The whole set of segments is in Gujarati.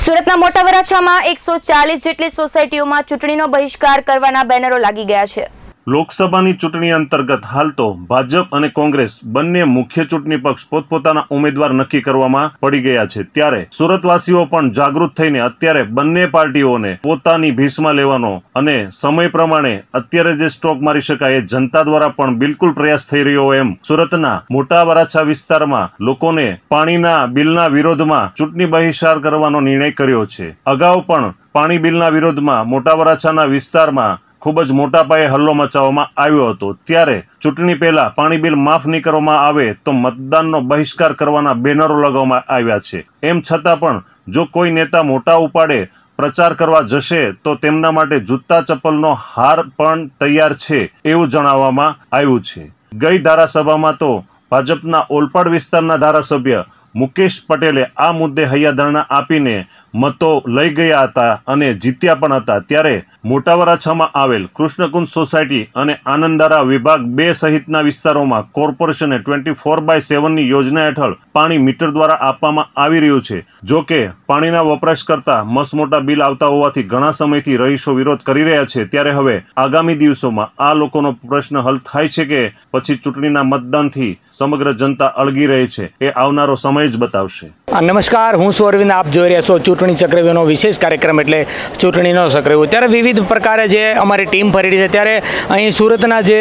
સુરતના મોટા વરાછામાં 140 જેટલી સોસાયટીઓમાં ચૂંટણીનો બહિષ્કાર કરવાના બેનરો લાગી ગયા છે। લોકસભાની ચૂંટણી અંતર્ગત હાલ તો ભાજપ અને કોંગ્રેસ બંને મુખ્ય ચૂંટણી પક્ષ પોતપોતાના ઉમેદવાર નક્કી કરવામાં પડી ગયા છે। ત્યારે સુરતવાસીઓ પણ જાગૃત થઈને અત્યારે બંને પાર્ટીઓને પોતાની ભીસમાં લેવાનો અને સમય પ્રમાણે અત્યારે જે સ્ટોક મારી શકાય એ જનતા દ્વારા પણ બિલકુલ પ્રયાસ થઈ રહ્યો એમ સુરતના મોટા વરાછા વિસ્તારમાં લોકોને પાણીના બિલના વિરોધમાં ચૂંટણી બહિષ્કાર કરવાનો નિર્ણય કર્યો છે। અગાઉ પણ પાણી બિલના વિરોધમાં મોટા વરાછાના વિસ્તારમાં ખૂબ જ મોટા પાયે હલ્લો મચાવવામાં આવ્યો હતો। ત્યારે ચૂંટણી પહેલા પાણી બિલ માફ નહીં કરવામાં આવે તો મતદાનનો બહિષ્કાર કરવાના બેનરો લગાવવામાં આવ્યા છે। એમ છતાં પણ જો કોઈ નેતા મોટા ઉપાડે પ્રચાર કરવા જશે તો તેમના માટે જૂતા ચપ્પલનો હાર પણ તૈયાર છે એવું જણાવવામાં આવ્યું છે। ગઈ ધારાસભામાં તો ભાજપના ઓલપાડ વિસ્તારના ધારાસભ્ય મુકેશ પટેલે આ મુદ્દે હૈયાધરણા આપીને મતો લઈ ગયા હતા અને જીત્યા પણ હતા। ત્યારે મોટા વરાછામાં આવેલ કૃષ્ણકુંજ સોસાયટી અને આનંદારા વિભાગ 2 સહિતના વિસ્તારોમાં કોર્પોરેશને 24/7ની યોજના હેઠળ પાણી મીટર દ્વારા આપવામાં આવી રહ્યું છે। જો કે પાણીના વપરાશ કરતા મસમોટા બિલ આવતા હોવાથી ઘણા સમયથી રહીશો વિરોધ કરી રહ્યા છે। ત્યારે હવે આગામી દિવસોમાં આ લોકોનો પ્રશ્ન હલ થાય છે કે પછી ચૂંટણીના મતદાનથી સમગ્ર જનતા અળગી રહે છે એ આવનારો સમય જ બતાવશે। નમસ્કાર, હું છું અરવિંદ, આપ જોઈ રહ્યા છો ચૂંટણી ચક્રવ્યૂહનો વિશેષ કાર્યક્રમ એટલે ચૂંટણીનો ચક્રવ્યૂહ। ત્યારે વિવિધ પ્રકારે જે અમારી ટીમ ફરી રહી છે ત્યારે અહીં સુરતના જે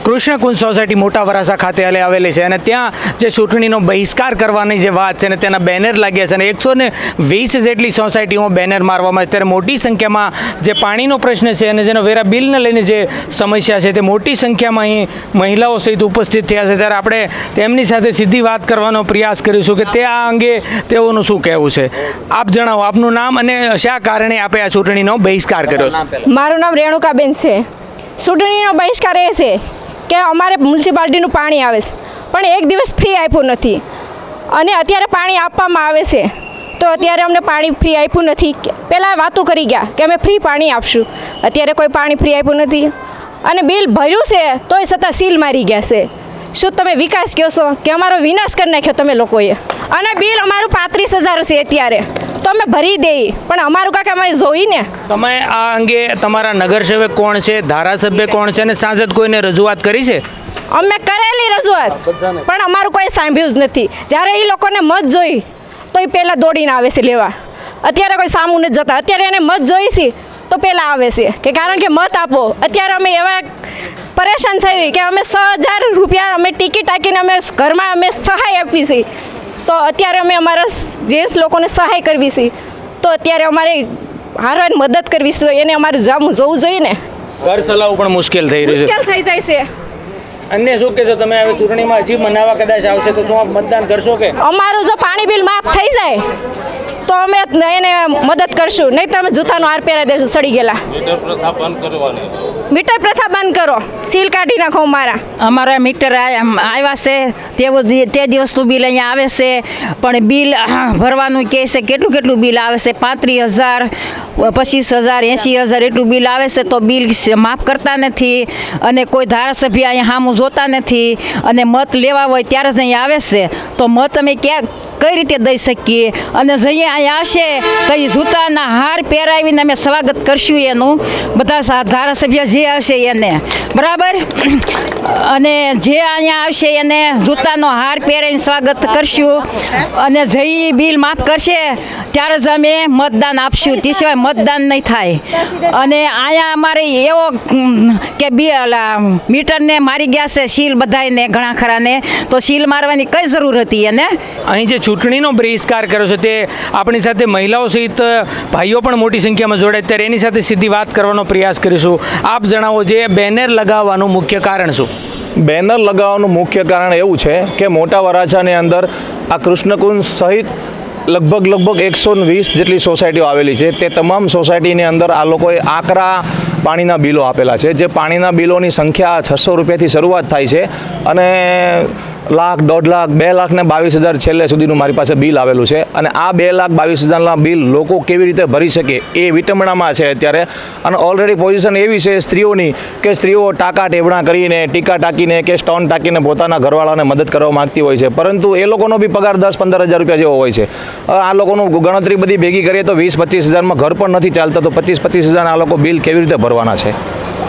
કૃષ્ણકુંજ સોસાયટી મોટા વરાછા ખાતે આવેલી છે અને ત્યાં જે ચૂંટણીનો બહિષ્કાર કરવાની જે વાત છે ને તેના બેનર લાગ્યા છે અને 120 જેટલી સોસાયટીઓમાં બેનર મારવામાં આવે। ત્યારે મોટી સંખ્યામાં જે પાણીનો પ્રશ્ન છે અને જેનો વેરા બિલને લઈને જે સમસ્યા છે તે મોટી સંખ્યામાં અહીં મહિલાઓ સહિત ઉપસ્થિત થયા છે। ત્યારે આપણે તેમની સાથે સીધી વાત કરવાનો પ્રયાસ કરીશું કે તે આ અંગે તેઓનું શું કહેવું છે। આપ જણાવો, આપનું નામ અને શા કારણે આપે આ ચૂંટણીનો બહિષ્કાર કર્યો છે? મારું નામ રેણુકાબેન છે। ચૂંટણીનો બહિષ્કાર એ છે કે અમારે મ્યુનિસિપાલિટીનું પાણી આવે છે પણ એક દિવસ ફ્રી આપ્યું નથી અને અત્યારે પાણી આપવામાં આવે છે તો અત્યારે અમને પાણી ફ્રી આપ્યું નથી। પહેલાં વાતો કરી ગયા કે અમે ફ્રી પાણી આપશું, અત્યારે કોઈ પાણી ફ્રી આપ્યું નથી અને બિલ ભર્યું છે તોય છતાં સીલ મારી ગયા છે। શું તમે વિકાસ કહો છો કે અમારો વિનાશ કરી નાખ્યો તમે લોકોએ? અને બિલ અમારું 35,000 છે અત્યારે તો અમે ભરી દઈએ પણ અમારું કાંક અમે જોઈને। તમે આ અંગે તમારા નગરસેવક કોણ છે, ધારાસભ્ય કોણ છે અને સાંસદ કોઈને રજૂઆત કરી છે? અમે કરેલી રજૂઆત પણ અમારું કોઈ સાંભળ્યું જ નથી। જ્યારે એ લોકોને મત જોઈ તો એ પહેલાં દોડીને આવે છે લેવા, અત્યારે કોઈ સામું નથી જોતા। અત્યારે એને મત જોઈ છે તો પહેલાં આવે છે કે કારણ કે મત આપો। અત્યારે અમે એવા પરેશાન થઈ કે અમે 6,000 રૂપિયા અમે ટિકિટ આપીને અમે ઘરમાં અમે સહાય આપી છે તો અત્યારે અમે અમારા જે લોકોને સહાય કરવી છે તો અત્યારે અમારે હારવાની મદદ કરવી છે તો એને અમારું જવું જોઈએ ને। ઘર ચલાવવું પણ મુશ્કેલ થઈ રહ્યું છે, મુશ્કેલ થઈ જાય છે। અન્ય શું કહેશો તમે? હવે ચૂંટણીમાં હજી મનાવા કદાચ આવશે તો શું આપ મતદાન કરશો કે? અમારું જો પાણી બિલ માફ થઈ જાય તો અમે એને મદદ કરશું, નહીં તો અમે જૂતાનો હાર પહેરાવી દઈશું સડી ગયેલા। મીટર પ્રથા બંધ કરો, સીલ કાઢી નાખો। અમારા મીટર આવ્યા છે તે દિવસનું બિલ અહીંયા આવે છે પણ બિલ ભરવાનું કહે છે કેટલું બિલ આવે છે? 35,000, 25,000, 80,000 એટલું બિલ આવે છે તો બિલ માફ કરતા નથી અને કોઈ ધારાસભ્ય અહીંયા સામું જોતા નથી અને મત લેવા હોય ત્યારે જ અહીંયા આવે છે તો મત અમે કઈ રીતે દઈ શકીએ? અને જઈએ અહીંયા આવશે તો એ જૂતાના હાર પહેરાવીને અમે સ્વાગત કરશું એનું, બધા ધારાસભ્ય જે આવશે એને, બરાબર? અને જે અહીંયા આવશે એને જૂતાનો હાર પહેરાવીને સ્વાગત કરશું અને જઈ બિલ માફ કરશે ત્યારે જ અમે મતદાન આપશું, તે સિવાય મતદાન નહીં થાય। અને અહીંયા અમારે એવો કે મીટરને મારી ગયા છે સીલ બધાને, ઘણા ખરાને, તો સીલ મારવાની કઈ જરૂર હતી એને? અહીં જે ચૂંટણીનો બહિષ્કાર કર્યો છે તે આપણી સાથે મહિલાઓ સહિત ભાઈઓ પણ મોટી સંખ્યામાં જોડાય ત્યારે એની સાથે સીધી વાત કરવાનો પ્રયાસ કરીશું। આપ જણાવો, જે બેનર લગાવવાનું મુખ્ય કારણ શું? બેનર લગાવવાનું મુખ્ય કારણ એવું છે કે મોટા વરાછાની અંદર આ કૃષ્ણકુંજ સહિત લગભગ 120 જેટલી સોસાયટીઓ આવેલી છે। તે તમામ સોસાયટીની અંદર આ લોકોએ આકરા પાણીના બિલો આપેલા છે। જે પાણીના બિલોની સંખ્યા 600 રૂપિયાથી શરૂઆત થાય છે અને લાખ, 1.5 લાખ, 2 લાખ ને 22,000 છેલ્લે સુધીનું મારી પાસે બિલ આવેલું છે. અને આ 2,22,000ના બિલ લોકો કેવી રીતે ભરી શકે એ વિટંબણામાં છે અત્યારે. અને ઓલરેડી પોઝિશન એવી છે સ્ત્રીઓની કે સ્ત્રીઓ ટાંકા ટેબણા કરીને, ટીકા ટાંકીને કે સ્ટોન ટાંકીને પોતાના ઘરવાળાને મદદ કરવા માગતી હોય છે, પરંતુ એ લોકોનો બી પગાર 10-15 હજાર રૂપિયા જેવો હોય છે. આ લોકોનું ગણતરી બધી ભેગી કરીએ તો 20-25 હજારમાં ઘર પણ નથી ચાલતા, તો 25-25 હજાર આ લોકો બિલ કેવી રીતે ભરવાના છે?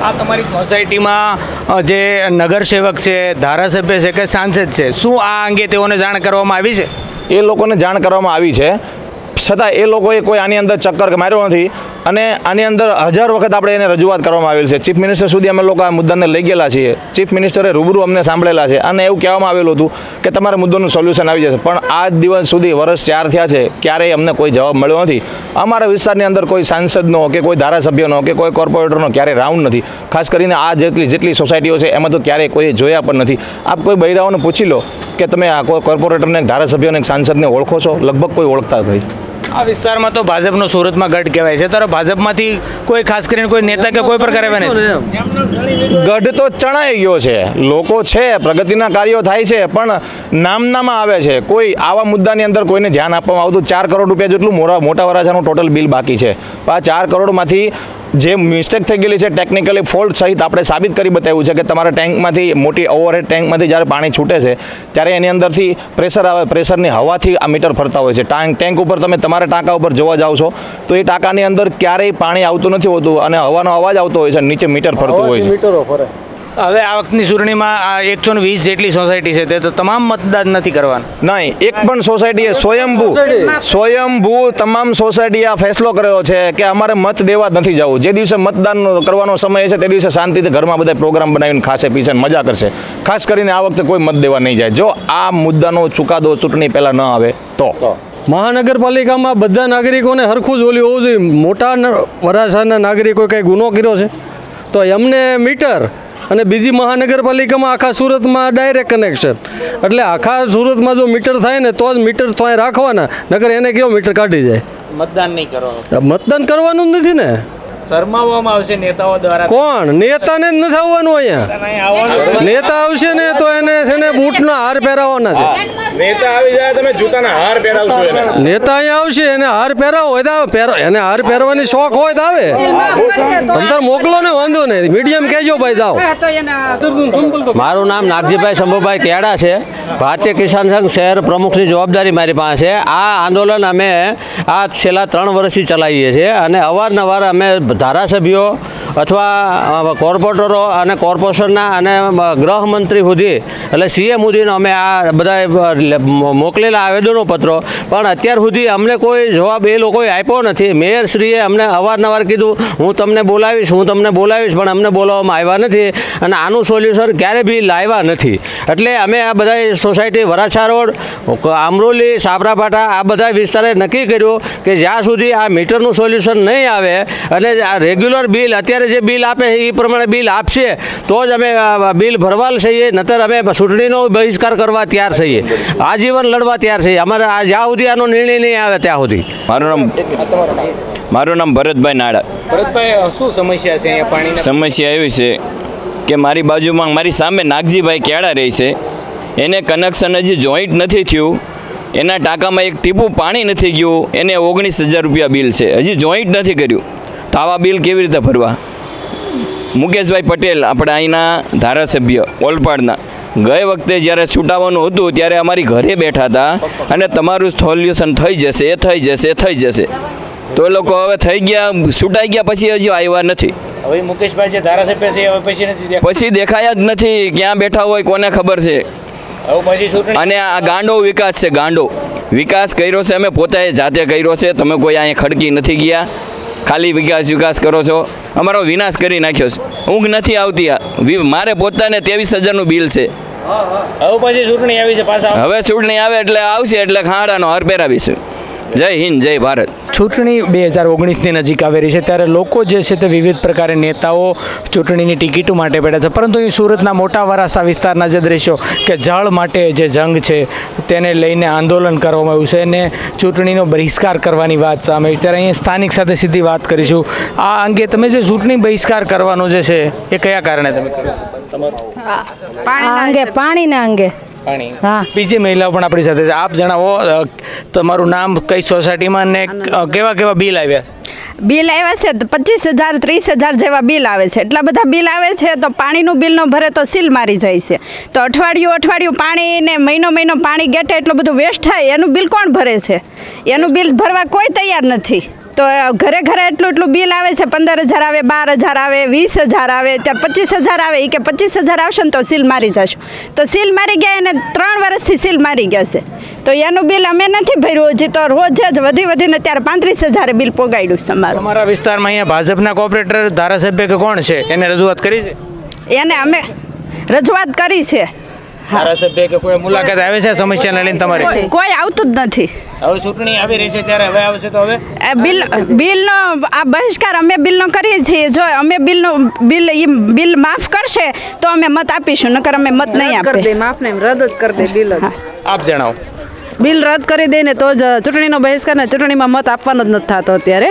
આ તમારી સોસાયટીમાં જે નગરસેવક છે, ધારાસભ્ય છે કે સાંસદ છે, શું આ અંગે તેઓને જાણ કરવામાં આવી છે? એ લોકોને જાણ કરવામાં આવી છે, છતાં એ લોકોએ કોઈ આની અંદર ચક્કર માર્યો નથી. અને આની અંદર 1000 વખત આપણે એને રજૂઆત કરવામાં આવેલી છે. ચીફ મિનિસ્ટર સુધી અમે લોકો આ મુદ્દાને લઈ ગયેલા છીએ. ચીફ મિનિસ્ટરે રૂબરૂ અમને સાંભળેલા છે અને એવું કહેવામાં આવેલું હતું કે તમારા મુદ્દાનું સોલ્યુશન આવી જશે. પણ આજ દિવસ સુધી વર્ષ 4 થયા છે, ક્યારેય અમને કોઈ જવાબ મળ્યો નથી. અમારા વિસ્તારની અંદર કોઈ સાંસદનો કે કોઈ ધારાસભ્યનો કે કોઈ કોર્પોરેટરનો ક્યારેય રાઉન્ડ નથી. ખાસ કરીને આ જેટલી સોસાયટીઓ છે એમાં તો ક્યારેય કોઈએ જોયા પણ નથી. આપ કોઈ બૈરાઓને પૂછી લો કે તમે આ કોઈ કોર્પોરેટરને, ધારાસભ્યોને, સાંસદને ઓળખો છો? લગભગ કોઈ ઓળખતા નથી. આ વિસ્તારમાં તો ભાજપનો સુરતમાં ગઢ કહેવાય છે, ત્યારે ભાજપમાંથી કોઈ ખાસ કરીને કોઈ નેતા કે કોઈ પ્રકારે બને છે? ગઢ તો ચણાઈ ગયો છે, લોકો છે, પ્રગતિના કાર્યો થાય છે, પણ નામનામાં આવે છે. કોઈ આવા મુદ્દાની અંદર કોઈને ધ્યાન આપવામાં આવતું. 4 કરોડ રૂપિયા જેટલું મોટા વરાછાનું ટોટલ બિલ બાકી છે. આ 4 કરોડમાંથી જે મિસ્ટેક થઈ ગયેલી છે, ટેકનિકલી ફોલ્ટ સહિત આપણે સાબિત કરી બતાવ્યું છે કે તમારા ટેન્કમાંથી, મોટી ઓવરહેડ ટેન્કમાંથી જ્યારે પાણી છૂટે છે ત્યારે એની અંદરથી પ્રેશર આવે, પ્રેશરની હવાથી આ મીટર ફરતા હોય છે. ટેન્ક ઉપર તમે તમારા ટાંકા ઉપર જોવા જાઓ છો તો એ ટાંકાની અંદર ક્યારેય પાણી આવતું નથી હોતું અને હવાનો અવાજ આવતો હોય છે, નીચે મીટર ફરતું હોય છે. હવે આ વખતની ચૂંટણીમાં આ 120 જેટલી સોસાયટી છે તે તો તમામ મતદાન નથી કરવાનું? નહીં, એક પણ સોસાયટીએ સ્વયંભૂ તમામ સોસાયટીએ આ ફેસલો કર્યો છે કે અમારે મત દેવા નથી જવું. જે દિવસે મતદાન કરવાનો સમય છે તે દિવસે શાંતિથી ઘરમાં બધા પ્રોગ્રામ બનાવીને ખાશે, પીશે, મજા કરશે. ખાસ કરીને આ વખતે કોઈ મત દેવા નહીં જાય જો આ મુદ્દાનો ચુકાદો ચૂંટણી પહેલાં ન આવે તો. મહાનગરપાલિકામાં બધા નાગરિકોને હરખું જ ઓલી હોવું જોઈએ. મોટા વરાછાના નાગરિકોએ કંઈ ગુનો કર્યો છે તો એમને મીટર, અને બીજી મહાનગરપાલિકામાં આખા સુરતમાં ડાયરેક્ટ કનેક્શન. એટલે આખા સુરતમાં જો મીટર થાય ને તો જ મીટર તો અહીં રાખવાના, નકર એને કેવો મીટર કાઢી જાય. મતદાન નહીં કરવાનું? મતદાન કરવાનું જ નથી ને. શરમાવવામાં આવશે નેતાઓ દ્વારા. કોણ? નેતાને જ નથી આવવાનું અહીંયા. નેતા આવશે ને તો એને છે ને બૂટના હાર પહેરાવવાના છે. નેતા આવી જાય તમે જૂતાના હાર પહેરાવશો એને. નેતા અહીંયા આવશે, એને હાર પહેરાવો હોય તો એને હાર પહેરવાની શોખ હોય તો આવે. અંદર મોકલો ને, વાંધો નહીં. મીડિયમ કહેજો ભાઈ, જાઓ. મારું નામ નાગજીભાઈ શંભુભાઈ કેડા છે. ભારતીય કિસાન સંઘ શહેર પ્રમુખની જવાબદારી મારી પાસે છે. આ આંદોલન અમે આ છેલ્લા 3 વર્ષથી ચલાવીએ છીએ અને અવારનવાર અમે ધારાસભ્યો અથવા કોર્પોરેટરો અને કોર્પોરેશનના અને ગૃહમંત્રી સુધી એટલે સીએમ સુધીનો અમે આ બધા મોકલેલા આવેદનો પત્રો, પણ અત્યાર સુધી અમને કોઈ જવાબ એ લોકોએ આપ્યો નથી. મેયરશ્રીએ અમને અવારનવાર કીધું હું તમને બોલાવીશ, પણ અમને બોલાવવામાં આવ્યા નથી અને આનું સોલ્યુશન ક્યારે બી લાવ્યા નથી. એટલે અમે આ બધા સોસાયટી વરાછા રોડ, આમરોલી, સાબરાપાટા આ બધા વિસ્તારે નક્કી કર્યું કે જ્યાં સુધી આ મીટરનું સોલ્યુશન નહીં આવે અને આ રેગ્યુલર બિલ અત્યારે જે બિલ આપે એ પ્રમાણે બિલ આપશે તો જ અમે બિલ ભરવા છીએ, નહીતર અમે ચૂંટણીનો બહિષ્કાર કરવા તૈયાર છીએ, આજીવન લડવા તૈયાર છીએ. અમારે જ્યાં સુધી આનો નિર્ણય નહીં આવે ત્યાં સુધી. મારું નામ ભરતભાઈ નાડા. ભરતભાઈ, શું સમસ્યા છે અહીંયા પાણીની? સમસ્યા એવી છે કે મારી બાજુમાં મારી સામે નાગજીભાઈ કેળા રહે છે, એને કનેક્શન હજી જોઈન્ટ નથી થયું, એના ટાંકામાં એક ટીપું પાણી નથી ગયું, એને 19,000 રૂપિયા બિલ છે, હજી જોઈન્ટ નથી કર્યું. તો આવા બિલ કેવી રીતે ભરવા? મુકેશભાઈ પટેલ આપણા અહીંના ધારાસભ્ય ઓલપાડના, ગઈ વખતે જ્યારે છૂટાવવાનું હતું ત્યારે અમારી ઘરે બેઠા હતા અને તમારું સોલ્યુશન થઈ જશે. તો એ લોકો હવે થઈ ગયા, છૂટાઈ ગયા, પછી હજી આવ્યા નથી. હવે મુકેશભાઈ જે ધારાસભ્ય છે હવે પછી દેખાયા જ નથી, ક્યાં બેઠા હોય કોને ખબર છે. અને આ ગાંડો વિકાસ છે, ગાંડો વિકાસ કર્યો છે, અમે પોતે જાતે કર્યો છે. તમે કોઈ અહીંયા ખડકી નથી ગયા, ખાલી વિકાસ કરો છો. અમારો વિનાશ કરી નાખ્યો છે. ઊંઘ નથી આવતી. મારે પોતાને 23,000નું બિલ છે. હવે પછી ચૂંટણી આવી છે પાછા. હવે ચૂંટણી આવે એટલે આવશે એટલે ખાડાનો હાર પહેરાવીશું. જય હિન્દ, જય ભારત. ચૂંટણી 2019ની નજીક આવી રહી છે ત્યારે લોકો જે છે તે વિવિધ પ્રકારે નેતાઓ ચૂંટણીની ટિકિટો માટે બેઠા છે, પરંતુ અહીં સુરતના મોટા વરાછા વિસ્તારના જે દ્રશ્યો કે જળ માટે જે જંગ છે તેને લઈને આંદોલન કરવામાં આવ્યું છે અને ચૂંટણીનો બહિષ્કાર કરવાની વાત સામે આવી. ત્યારે અહીં સ્થાનિક સાથે સીધી વાત કરીશું. આ અંગે તમે જે ચૂંટણી બહિષ્કાર કરવાનો જે છે એ કયા કારણે તમે કરો? પાણીના અંગે પાણી હા. બીજી મહિલાઓ પણ આપણી સાથે છે. આપ જણાવો તમારું નામ, કઈ સોસાયટીમાં ને કેવા કેવા બિલ આવ્યા? બિલ આવ્યા છે 25,000 30,000 જેવા બિલ આવે છે. એટલા બધા બિલ આવે છે તો પાણીનું બિલ ન ભરે તો સીલ મારી જાય છે. તો અઠવાડિયું પાણી ને મહિનો પાણી ગેટે એટલું બધું વેસ્ટ થાય, એનું બિલ કોણ ભરે છે? એનું બિલ ભરવા કોઈ તૈયાર નથી. તો ઘરે એટલું બિલ આવે છે. 15,000 આવે, 12,000 આવે, 20,000 આવે, ત્યાં 25,000 આવે. એ કે 25,000 આવશે ને તો સીલ મારી જશું. તો સીલ મારી ગયા અને 3 વર્ષથી સીલ મારી ગયા છે. તો એનું બિલ અમે નથી ભર્યું હજી. તો રોજ જ વધીને ત્યારે 35,000 બિલ પોગાડ્યું છે અમારું. તમારા વિસ્તારમાં અહીંયા ભાજપના કોર્પોરેટર ધારાસભ્ય કે કોણ છે, એને રજૂઆત કરી છે? એને અમે રજૂઆત કરી છે. ધારાસભ્ય કે કોઈ મુલાકાત આવે છે સમસ્યાને લઈને તમારે? કોઈ આવતું જ નથી. હવે ચૂંટણી આવી રહી છે ત્યારે હવે આવશે તો હવે બિલનો આ બહિષ્કાર અમે બિલનો કરીએ છીએ. જો અમે બિલ માફ કરશે તો અમે મત આપીશું, નકર અમે મત નહીં આપીએ. માફ નહીં, રદ જ કરી દે બિલ જ. આપ જણાવો. બિલ રદ કરી દે ને તો જ ચૂંટણીનો બહિષ્કાર ને ચૂંટણીમાં મત આપવાનો જ નથી થતો અત્યારે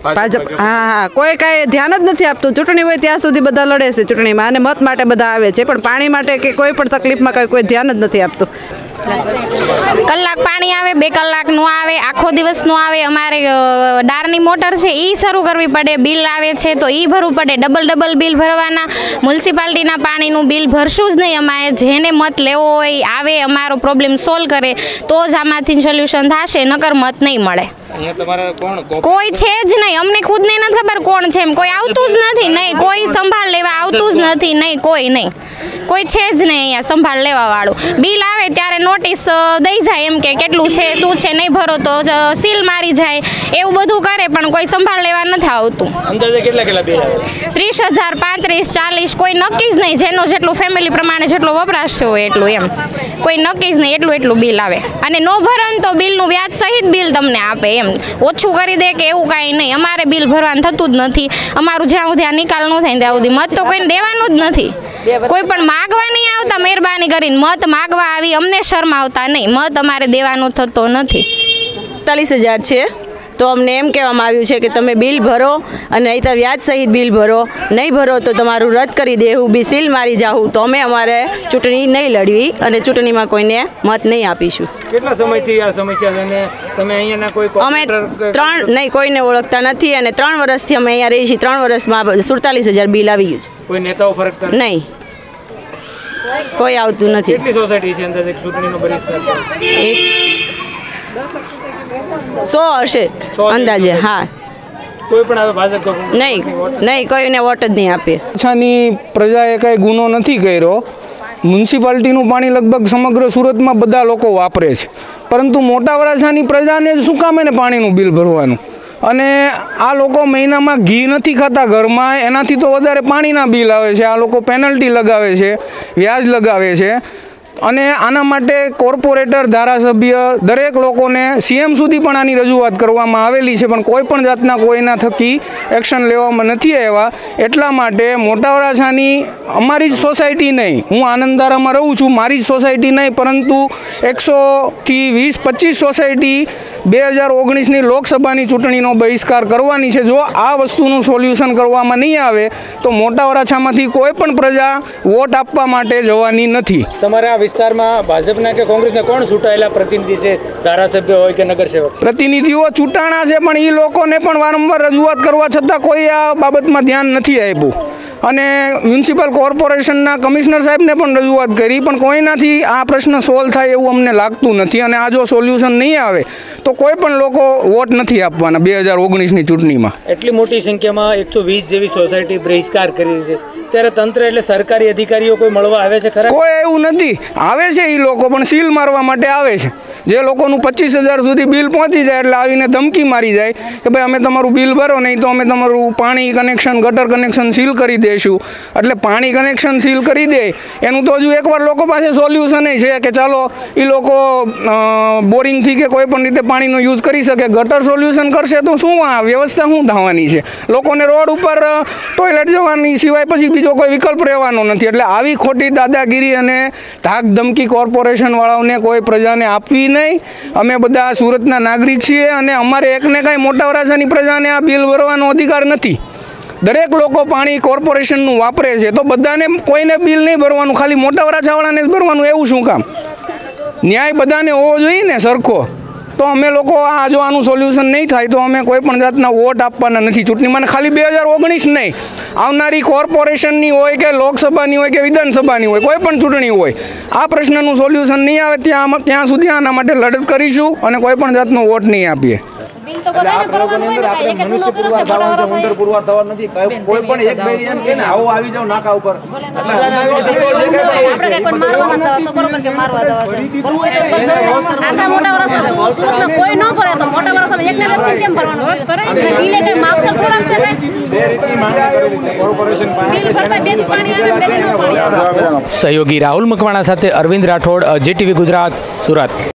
ભાજપ. હા, કોઈ કાંઈ ધ્યાન જ નથી આપતું. ચૂંટણી હોય ત્યાં સુધી બધા લડે છે ચૂંટણીમાં અને મત માટે બધા આવે છે, પણ પાણી માટે કે કોઈ પણ તકલીફમાં કોઈ ધ્યાન જ નથી આપતું. કલાક પાણી આવે, 2 કલાકનું આવે, આખો દિવસનું આવે. અમારે ડારની મોટર છે એ શરૂ કરવી પડે. બિલ આવે છે તો એ ભરવું પડે. ડબલ બિલ ભરવાના. મ્યુનિસિપાલિટીના પાણીનું બિલ ભરશું જ નહીં. અમારે જેને મત લેવો હોય આવે, અમારો પ્રોબ્લેમ સોલ્વ કરે તો જ આમાંથી સોલ્યુશન થશે, નકર મત નહીં મળે. કોઈ છે જ નહીં. અમને ખુદને નથી ખબર કોણ છે એમ. કોઈ આવતું જ નથી. નહીં કોઈ સંભાળ લેવા આવતું જ નથી. નહીં કોઈ છે જ નહીં અહીંયા સંભાળ લેવા વાળું. બિલ આવે ત્યારે નોટિસ દઈ જાય એમ કે કેટલું છે, શું છે, નહીં ભરો તો સીલ મારી જાય, એવું બધું કરે, પણ કોઈ સંભાળ લેવા નથી આવતું. અંદાજે કેટલા બિલ આવે? 30,000 35,000 40, કોઈ નક્કી જ નહીં. જેનો જેટલું ફેમિલી પ્રમાણે જેટલો વપરાશ હોય એટલું એમ. કોઈ નક્કી જ નહીં. એટલું બિલ આવે. અને નો ભરણ તો બિલનું વ્યાજ સહિત બિલ તમને આપે એમ. ઓછું કરી દે કે એવું કાંઈ નહીં. અમારે બિલ ભરવાનું થતું જ નથી. અમારું જ્યાં સુધી આ નિકાલ ન થાય ત્યાં સુધી મત તો કોઈને દેવાનું જ નથી. કોઈ પણ માગવા નહીં આવતા. મહેરબાની કરીને મત માગવા આવી અમને શરમાવતા નહીં. મત અમારે દેવાનો થતો નથી. 45,000 છે તો અમને એમ કહેવામાં આવ્યું છે કે તમે બિલ ભરો અને નહીં વ્યાજ સહિત બિલ ભરો. નહીં ભરો તો તમારું રદ કરી દેવું, બી સીલ મારી જાઉં. તો અમે અમારે ચૂંટણી નહીં લડવી અને ચૂંટણીમાં કોઈને મત નહીં આપીશું. કેટલા સમયથી આ સમસ્યા છે અને તમે અહીંયાના કોઈ અમે 3 નહીં કોઈને ઓળખતા નથી અને 3 વર્ષથી અમે અહીંયા રહીએ છીએ. 3 વર્ષમાં 47,000 બિલ આવી ગયું છે. કોઈ નેતાઓ ફરક નહીં, કોઈ આવતું નથી. કેટલી સોસાયટી છે અંદાજે ચૂંટણીનો બહિષ્કાર? 100 હશે અંદાજે. હા, કોઈ પણ આવે ભાજપ નહીં કોઈને વોટ જ નહીં આપે. ઓછાની પ્રજાએ કંઈ ગુનો નથી કર્યો. મ્યુનિસિપાલિટીનું પાણી લગભગ સમગ્ર સુરતમાં બધા લોકો વાપરે છે, પરંતુ મોટા વરાછાની પ્રજાને શું કામ એને પાણીનું બિલ ભરવાનું? અને આ લોકો મહિનામાં ઘી નથી ખાતા ઘરમાં, એનાથી તો વધારે પાણીના બિલ આવે છે. આ લોકો પેનલ્ટી લગાવે છે, વ્યાજ લગાવે છે. અને આના માટે કોર્પોરેટર, ધારાસભ્ય, દરેક લોકોને સીએમ સુધી પણ આની રજૂઆત કરવામાં આવેલી છે, પણ કોઈ પણ જાતના કોઈના થકી એક્શન લેવામાં નથી આવ્યા. એટલા માટે મોટા વરાછાની અમારી જ સોસાયટી નહીં, હું આનંદારામાં રહું છું, મારી જ સોસાયટી નહીં, પરંતુ 100થી 20-25 સોસાયટી 2019ની લોકસભાની ચૂંટણીનો બહિષ્કાર કરવાની છે. જો આ વસ્તુનું સોલ્યુશન કરવામાં નહીં આવે તો મોટા વરાછામાંથી કોઈ પણ પ્રજા વોટ આપવા માટે જવાની નથી. તમારા વિસ્તારમાં ભાજપના કે કોંગ્રેસના કોણ ચૂંટાયેલા પ્રતિનિધિ છે, ધારાસભ્ય હોય કે નગરસેવક? પ્રતિનિધિઓ ચૂંટાણા છે, પણ એ લોકોને પણ વારંવાર રજૂઆત કરવા છતાં કોઈ આ બાબતમાં ધ્યાન નથી આપ્યું. અને મ્યુનિસિપલ કોર્પોરેશનના કમિશનર સાહેબને પણ રજૂઆત કરી, પણ કોઈનાથી આ પ્રશ્ન સોલ્વ થાય એવું અમને લાગતું નથી. અને આ જો સોલ્યુશન નહીં આવે તો કોઈ પણ લોકો વોટ નથી આપવાના 2019ની ચૂંટણીમાં. એટલી મોટી સંખ્યામાં 120 જેવી સોસાયટી બહિષ્કાર કરી છે, ત્યારે તંત્ર એટલે સરકારી અધિકારીઓ કોઈ મળવા આવે છે ખરા? કોઈ એવું નથી. આવે છે એ લોકો, પણ સીલ મારવા માટે આવે છે. જે લોકોનું 25,000 સુધી બિલ પહોંચી જાય એટલે આવીને ધમકી મારી જાય કે ભાઈ અમે તમારું બિલ ભરો, નહીં તો અમે તમારું પાણી કનેક્શન, ગટર કનેક્શન સીલ કરી દઈશું. એટલે પાણી કનેક્શન સીલ કરી દે એનું તો હજુ એકવાર લોકો પાસે સોલ્યુશન છે કે ચાલો એ લોકો બોરિંગથી કે કોઈ પણ રીતે પાણીનો યુઝ કરી શકે. ગટર સોલ્યુશન કરશે તો શું આ વ્યવસ્થા શું થવાની છે? લોકોને રોડ ઉપર ટોયલેટ જવાની સિવાય પછી બીજો કોઈ વિકલ્પ રહેવાનો નથી. એટલે આવી ખોટી દાદાગીરી અને ધાક ધમકી કોર્પોરેશનવાળાઓને કોઈ પ્રજાને આપવી નહીં. અમે બધા સુરતના નાગરિક છીએ અને અમારે એકને કાંઈ મોટા વરાછાની પ્રજાને આ બિલ ભરવાનો અધિકાર નથી. દરેક લોકો પાણી કોર્પોરેશનનું વાપરે છે, તો બધાને કોઈને બિલ નહીં ભરવાનું, ખાલી મોટા વરાછાવાળાને જ ભરવાનું, એવું શું કામ? ન્યાય બધાને હોવો જોઈએ ને સરખો. તો અમે લોકો જો આનું સોલ્યુશન નહીં થાય તો અમે કોઈ પણ જાતના વોટ આપવાના નથી ચૂંટણીમાં. ખાલી 2019 નહીં, આવનારી કોર્પોરેશનની હોય કે લોકસભાની હોય કે વિધાનસભાની હોય, કોઈ પણ ચૂંટણી હોય, આ પ્રશ્નનું સોલ્યુશન નહીં આવે ત્યાં સુધી આના માટે લડત કરીશું અને કોઈ પણ જાતનો વોટ નહીં આપીએ. સહયોગી રાહુલ મકવાણા સાથે અરવિંદ રાઠોડ, GTV ગુજરાત, સુરત.